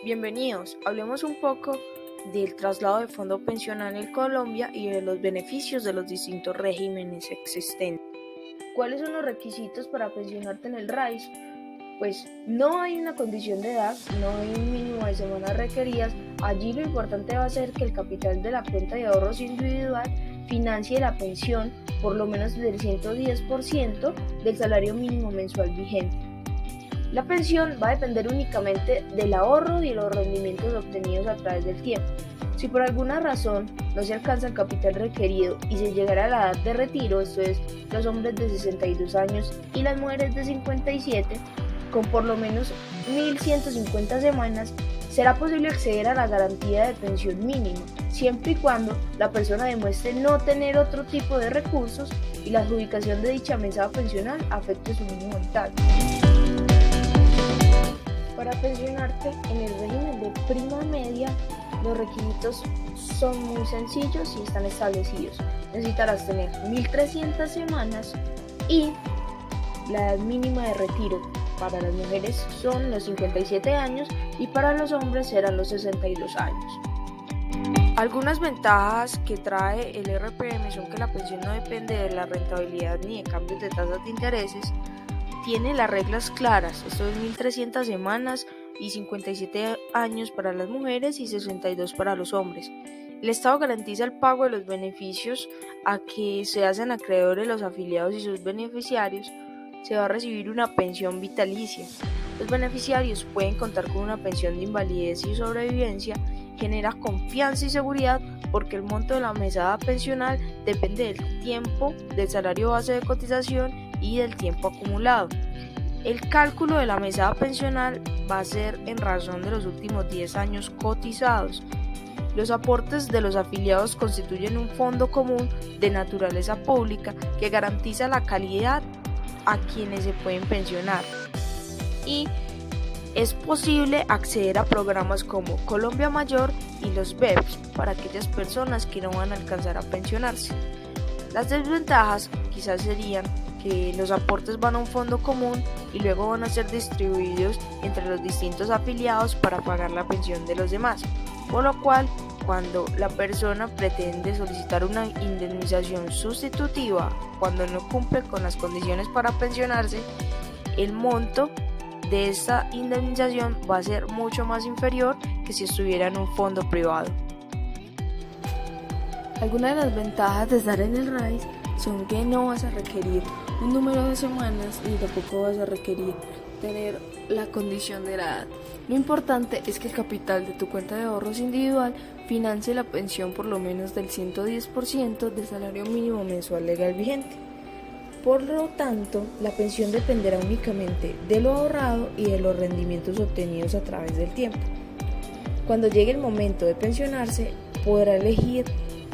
Bienvenidos, hablemos un poco del traslado de fondo pensional en Colombia y de los beneficios de los distintos regímenes existentes. ¿Cuáles son los requisitos para pensionarte en el RAIS? Pues no hay una condición de edad, no hay un mínimo de semanas requeridas. Allí lo importante va a ser que el capital de la cuenta de ahorros individual financie la pensión por lo menos del 110% del salario mínimo mensual vigente. La pensión va a depender únicamente del ahorro y los rendimientos obtenidos a través del tiempo. Si por alguna razón no se alcanza el capital requerido y se llegara a la edad de retiro, esto es, los hombres de 62 años y las mujeres de 57, con por lo menos 1.150 semanas, será posible acceder a la garantía de pensión mínima, siempre y cuando la persona demuestre no tener otro tipo de recursos y la adjudicación de dicha mesada pensional afecte su mínimo vital. Para pensionarte en el régimen de prima media, los requisitos son muy sencillos y están establecidos. Necesitarás tener 1.300 semanas y la edad mínima de retiro para las mujeres son los 57 años y para los hombres serán los 62 años. Algunas ventajas que trae el RPM son que la pensión no depende de la rentabilidad ni de cambios de tasas de intereses. Tiene las reglas claras, esto es 1.300 semanas y 57 años para las mujeres y 62 para los hombres. El Estado garantiza el pago de los beneficios a que se hacen acreedores los afiliados y sus beneficiarios. Se va a recibir una pensión vitalicia. Los beneficiarios pueden contar con una pensión de invalidez y sobrevivencia. Genera confianza y seguridad porque el monto de la mesada pensional depende del tiempo, del salario base de cotización y del tiempo acumulado. El cálculo de la mesada pensional va a ser en razón de los últimos 10 años cotizados. Los aportes de los afiliados constituyen un fondo común de naturaleza pública que garantiza la calidad a quienes se pueden pensionar. Y es posible acceder a programas como Colombia Mayor y los BEPS para aquellas personas que no van a alcanzar a pensionarse. Las desventajas quizás serían que los aportes van a un fondo común y luego van a ser distribuidos entre los distintos afiliados para pagar la pensión de los demás, por lo cual cuando la persona pretende solicitar una indemnización sustitutiva cuando no cumple con las condiciones para pensionarse, el monto de esta indemnización va a ser mucho más inferior que si estuviera en un fondo privado. Algunas de las ventajas de estar en el RAIS son que no vas a requerir un número de semanas y tampoco vas a requerir tener la condición de la edad. Lo importante es que el capital de tu cuenta de ahorros individual financie la pensión por lo menos del 110% del salario mínimo mensual legal vigente. Por lo tanto, la pensión dependerá únicamente de lo ahorrado y de los rendimientos obtenidos a través del tiempo. Cuando llegue el momento de pensionarse, podrá elegir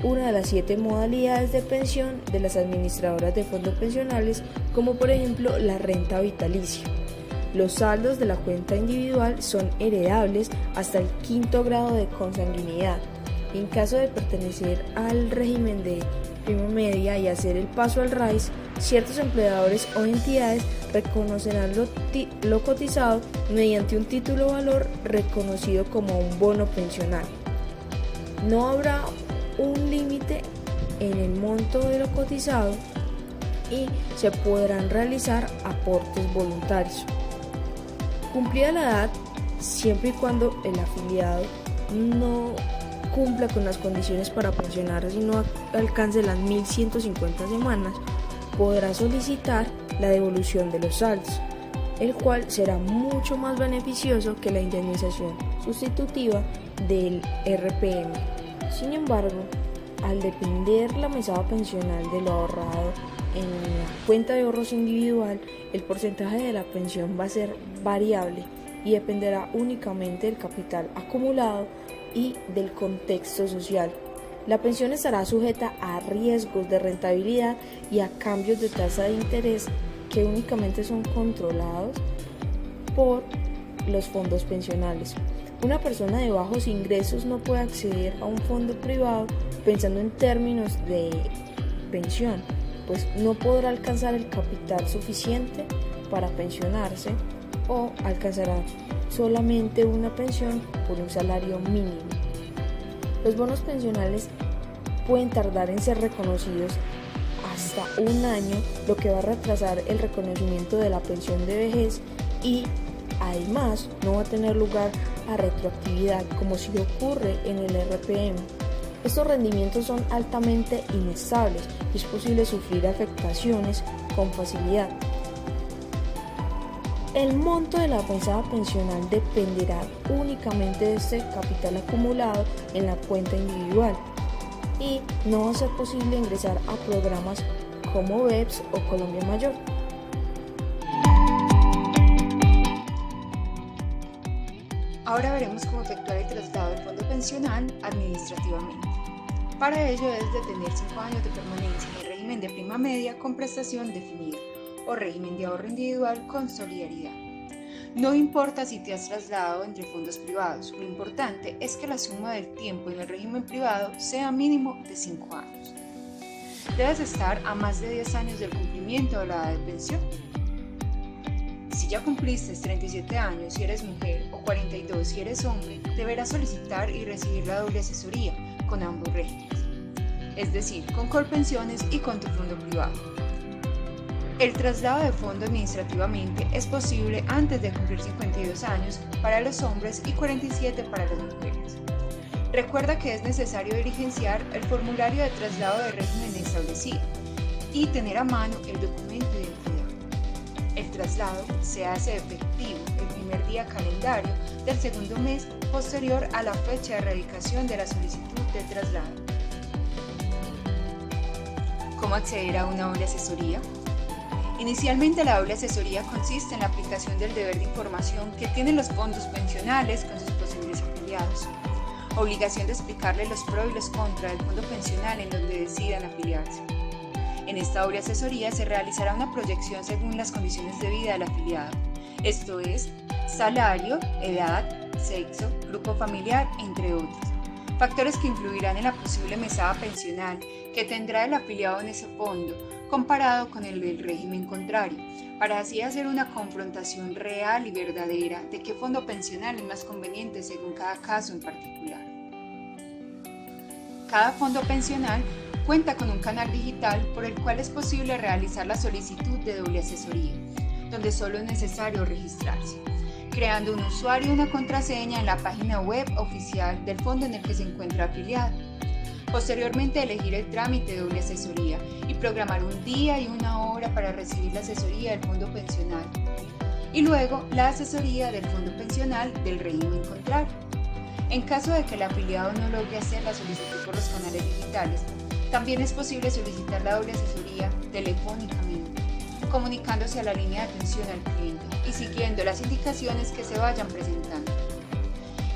una de las 7 modalidades de pensión de las administradoras de fondos pensionales, como por ejemplo la renta vitalicia. Los saldos de la cuenta individual son heredables hasta el 5º grado de consanguinidad. En caso de pertenecer al régimen de prima media y hacer el paso al RAIS, ciertos empleadores o entidades reconocerán lo cotizado mediante un título valor reconocido como un bono pensional. No habrá un límite en el monto de lo cotizado y se podrán realizar aportes voluntarios. Cumplida la edad, siempre y cuando el afiliado no cumpla con las condiciones para pensionarse y no alcance las 1.150 semanas, podrá solicitar la devolución de los saldos, el cual será mucho más beneficioso que la indemnización sustitutiva del RPM. Sin embargo, al depender la mesada pensional de lo ahorrado en la cuenta de ahorros individual, el porcentaje de la pensión va a ser variable y dependerá únicamente del capital acumulado y del contexto social. La pensión estará sujeta a riesgos de rentabilidad y a cambios de tasa de interés que únicamente son controlados por los fondos pensionales. Una persona de bajos ingresos no puede acceder a un fondo privado pensando en términos de pensión, pues no podrá alcanzar el capital suficiente para pensionarse o alcanzará solamente una pensión por un salario mínimo. Los bonos pensionales pueden tardar en ser reconocidos hasta un año, lo que va a retrasar el reconocimiento de la pensión de vejez y además no va a tener lugar a retroactividad como si ocurre en el RPM. Estos rendimientos son altamente inestables y es posible sufrir afectaciones con facilidad. El monto de la mesada pensional dependerá únicamente de este capital acumulado en la cuenta individual y no va a ser posible ingresar a programas como BEPS o Colombia Mayor. Ahora veremos cómo efectuar el traslado del fondo pensional administrativamente. Para ello es de tener 5 años de permanencia en el régimen de prima media con prestación definida o régimen de ahorro individual con solidaridad. No importa si te has trasladado entre fondos privados, lo importante es que la suma del tiempo en el régimen privado sea mínimo de 5 años. Debes estar a más de 10 años del cumplimiento de la edad de pensión. Si ya cumpliste 37 años si eres mujer o 42 si eres hombre, deberás solicitar y recibir la doble asesoría con ambos regímenes, es decir, con Colpensiones y con tu fondo privado. El traslado de fondo administrativamente es posible antes de cumplir 52 años para los hombres y 47 para las mujeres. Recuerda que es necesario diligenciar el formulario de traslado de régimen establecido y tener a mano el documento de identidad. El traslado se hace efectivo el primer día calendario del segundo mes posterior a la fecha de erradicación de la solicitud de traslado. ¿Cómo acceder a una doble asesoría? Inicialmente, la doble asesoría consiste en la aplicación del deber de información que tienen los fondos pensionales con sus posibles afiliados. Obligación de explicarle los pros y los contras del fondo pensional en donde decidan afiliarse. En esta doble asesoría se realizará una proyección según las condiciones de vida del afiliado, esto es, salario, edad, sexo, grupo familiar, entre otros. Factores que influirán en la posible mesada pensional que tendrá el afiliado en ese fondo, comparado con el del régimen contrario, para así hacer una confrontación real y verdadera de qué fondo pensional es más conveniente según cada caso en particular. Cada fondo pensional cuenta con un canal digital por el cual es posible realizar la solicitud de doble asesoría, donde solo es necesario registrarse, creando un usuario y una contraseña en la página web oficial del fondo en el que se encuentra afiliado. Posteriormente, elegir el trámite de doble asesoría y programar un día y una hora para recibir la asesoría del fondo pensional y luego la asesoría del fondo pensional del régimen contrario. En caso de que el afiliado no logre hacer la solicitud por los canales digitales, también es posible solicitar la doble asesoría telefónicamente, comunicándose a la línea de atención al cliente y siguiendo las indicaciones que se vayan presentando.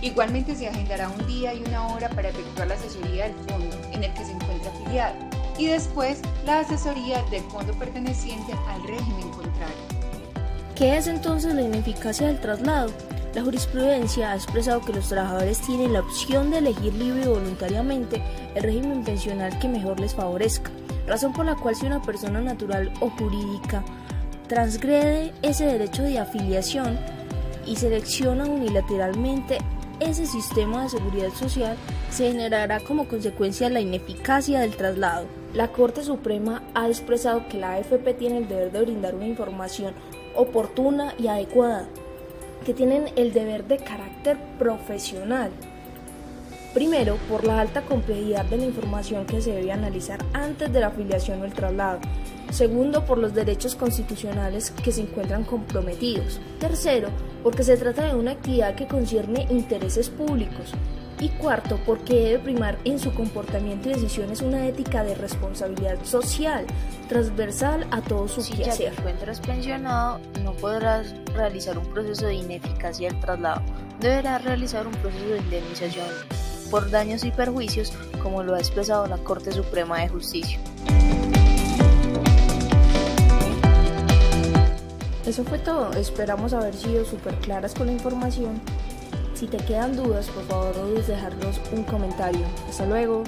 Igualmente se agendará un día y una hora para efectuar la asesoría del fondo en el que se encuentra afiliado y después la asesoría del fondo perteneciente al régimen contrario. ¿Qué es entonces la ineficacia del traslado? La jurisprudencia ha expresado que los trabajadores tienen la opción de elegir libre y voluntariamente el régimen pensional que mejor les favorezca, razón por la cual si una persona natural o jurídica transgrede ese derecho de afiliación y selecciona unilateralmente ese sistema de seguridad social, se generará como consecuencia la ineficacia del traslado. La Corte Suprema ha expresado que la AFP tiene el deber de brindar una información oportuna y adecuada, que tienen el deber de carácter profesional. Primero, por la alta complejidad de la información que se debe analizar antes de la afiliación o el traslado. Segundo, por los derechos constitucionales que se encuentran comprometidos. Tercero, porque se trata de una actividad que concierne intereses públicos. Y cuarto, porque debe primar en su comportamiento y decisiones una ética de responsabilidad social, transversal a todo su quehacer. Si ya te encuentras pensionado, no podrás realizar un proceso de ineficacia del traslado. Deberás realizar un proceso de indemnización por daños y perjuicios, como lo ha expresado la Corte Suprema de Justicia. Eso fue todo, esperamos haber sido súper claras con la información. Si te quedan dudas, por favor no dudes dejarnos un comentario. Hasta luego.